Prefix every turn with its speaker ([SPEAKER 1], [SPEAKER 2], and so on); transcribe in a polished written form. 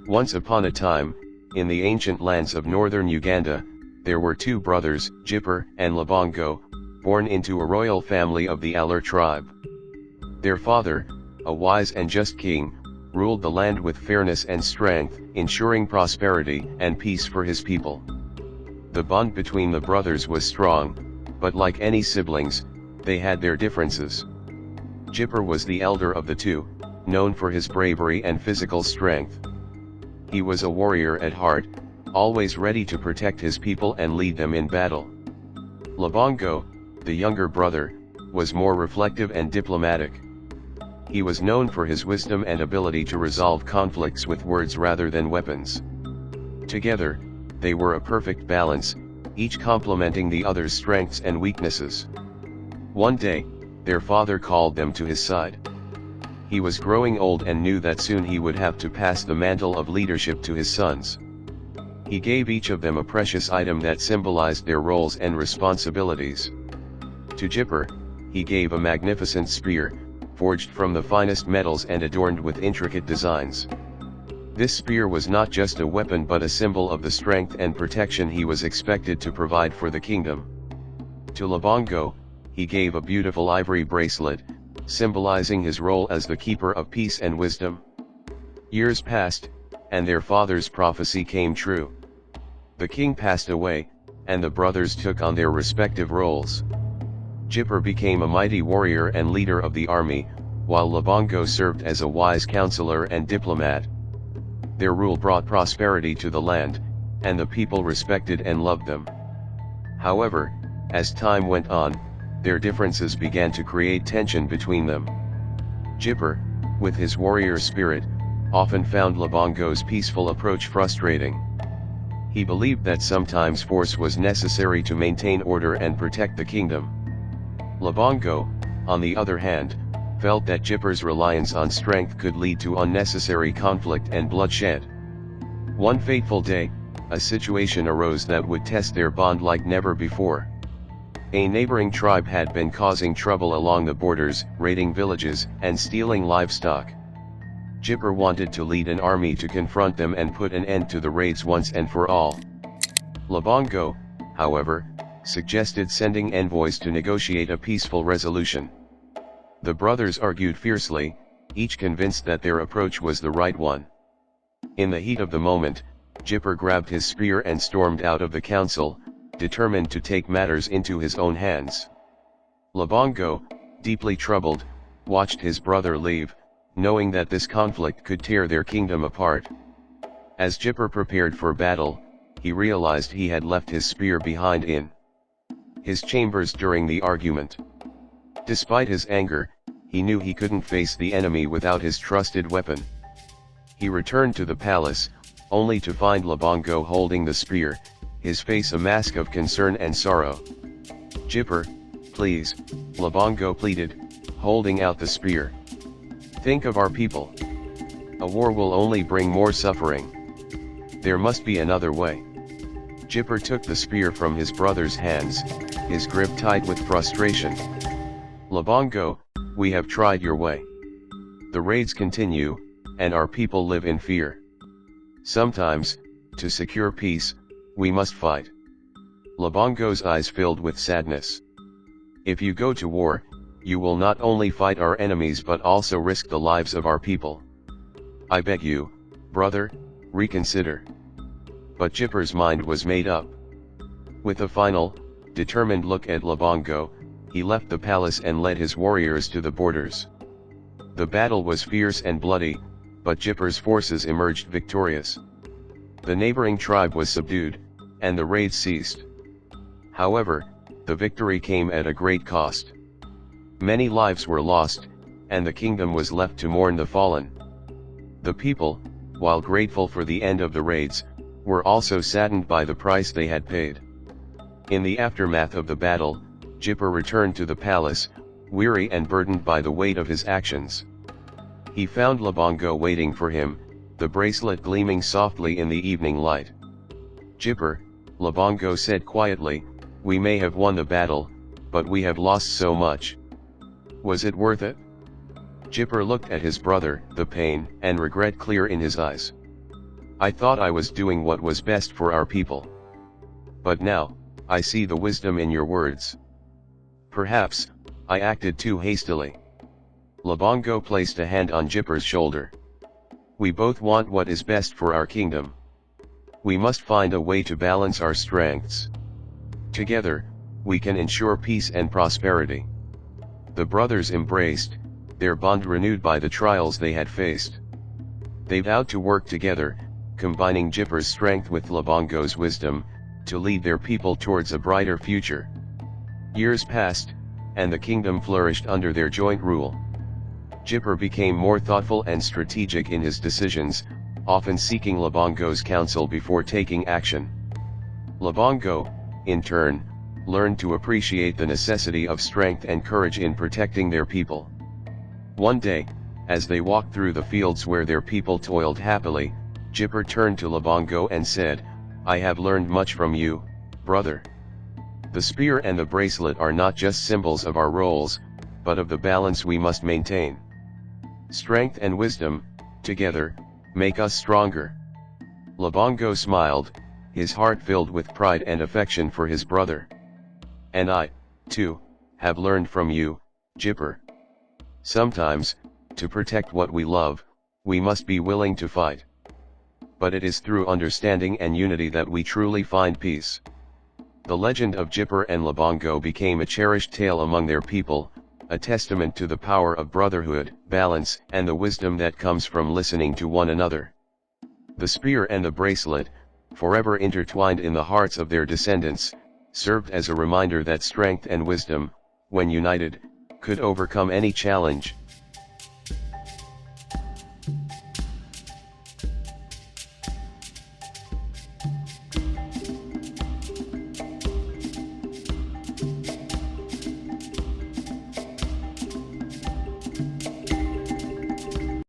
[SPEAKER 1] Once upon a time, in the ancient lands of northern Uganda, there were two brothers, Jipir and Labongo, born into a royal family of the Alur tribe. Their father, a wise and just king, ruled the land with fairness and strength, ensuring prosperity and peace for his people. The bond between the brothers was strong, but like any siblings, they had their differences. Jipir was the elder of the two, known for his bravery and physical strength. He was a warrior at heart, always ready to protect his people and lead them in battle. Labongo, the younger brother, was more reflective and diplomatic. He was known for his wisdom and ability to resolve conflicts with words rather than weapons. Together, they were a perfect balance, each complementing the other's strengths and weaknesses. One day, their father called them to his side. He was growing old and knew that soon he would have to pass the mantle of leadership to his sons. He gave each of them a precious item that symbolized their roles and responsibilities. To Jipir, he gave a magnificent spear, forged from the finest metals and adorned with intricate designs. This spear was not just a weapon but a symbol of the strength and protection he was expected to provide for the kingdom. To Labongo, he gave a beautiful ivory bracelet, symbolizing his role as the keeper of peace and wisdom. Years passed, and their father's prophecy came true. The king passed away, and the brothers took on their respective roles. Jipir became a mighty warrior and leader of the army, while Labongo served as a wise counselor and diplomat. Their rule brought prosperity to the land, and the people respected and loved them. However, as time went on, their differences began to create tension between them. Jipir, with his warrior spirit, often found Labongo's peaceful approach frustrating. He believed that sometimes force was necessary to maintain order and protect the kingdom. Labongo, on the other hand, felt that Jipir's reliance on strength could lead to unnecessary conflict and bloodshed. One fateful day, a situation arose that would test their bond like never before. A neighboring tribe had been causing trouble along the borders, raiding villages, and stealing livestock. Jipir wanted to lead an army to confront them and put an end to the raids once and for all. Labongo, however, suggested sending envoys to negotiate a peaceful resolution. The brothers argued fiercely, each convinced that their approach was the right one. In the heat of the moment, Jipir grabbed his spear and stormed out of the council, determined to take matters into his own hands. Labongo, deeply troubled, watched his brother leave, knowing that this conflict could tear their kingdom apart. As Jipir prepared for battle, he realized he had left his spear behind in his chambers during the argument. Despite his anger, he knew he couldn't face the enemy without his trusted weapon. He returned to the palace, only to find Labongo holding the spear, his face a mask of concern and sorrow. "Jipir, please," Labongo pleaded, holding out the spear. "Think of our people. A war will only bring more suffering. There must be another way." Jipir took the spear from his brother's hands, his grip tight with frustration. "Labongo, we have tried your way. The raids continue, and our people live in fear. Sometimes, to secure peace, we must fight." Labongo's eyes filled with sadness. "If you go to war, you will not only fight our enemies but also risk the lives of our people. I beg you, brother, reconsider." But Jipir's mind was made up. With a final, determined look at Labongo, he left the palace and led his warriors to the borders. The battle was fierce and bloody, but Jipir's forces emerged victorious. The neighboring tribe was subdued, and the raids ceased. However, the victory came at a great cost. Many lives were lost, and the kingdom was left to mourn the fallen. The people, while grateful for the end of the raids, were also saddened by the price they had paid. In the aftermath of the battle, Jipir returned to the palace, weary and burdened by the weight of his actions. He found Labongo waiting for him, the bracelet gleaming softly in the evening light. "Jipir," Labongo said quietly, "we may have won the battle, but we have lost so much. Was it worth it?" Jipir looked at his brother, the pain and regret clear in his eyes. I thought I was doing what was best for our people. But now, I see the wisdom in your words. Perhaps, I acted too hastily. Labongo placed a hand on Jipir's shoulder. We both want what is best for our kingdom. We must find a way to balance our strengths. Together, we can ensure peace and prosperity. The brothers embraced, their bond renewed by the trials they had faced. They vowed to work together, combining Jipir's strength with Labongo's wisdom, to lead their people towards a brighter future. Years passed, and the kingdom flourished under their joint rule. Jipir became more thoughtful and strategic in his decisions, often seeking Labongo's counsel before taking action. Labongo, in turn, learned to appreciate the necessity of strength and courage in protecting their people. One day, as they walked through the fields where their people toiled happily, Jipir turned to Labongo and said, "I have learned much from you, brother. The spear and the bracelet are not just symbols of our roles, but of the balance we must maintain. Strength and wisdom, together, make us stronger." Labongo smiled, his heart filled with pride and affection for his brother. "And I, too, have learned from you, Jipir. Sometimes, to protect what we love, we must be willing to fight. But it is through understanding and unity that we truly find peace." The legend of Jipir and Labongo became a cherished tale among their people, a testament to the power of brotherhood, balance, and the wisdom that comes from listening to one another. The spear and the bracelet, forever intertwined in the hearts of their descendants, served as a reminder that strength and wisdom, when united, could overcome any challenge.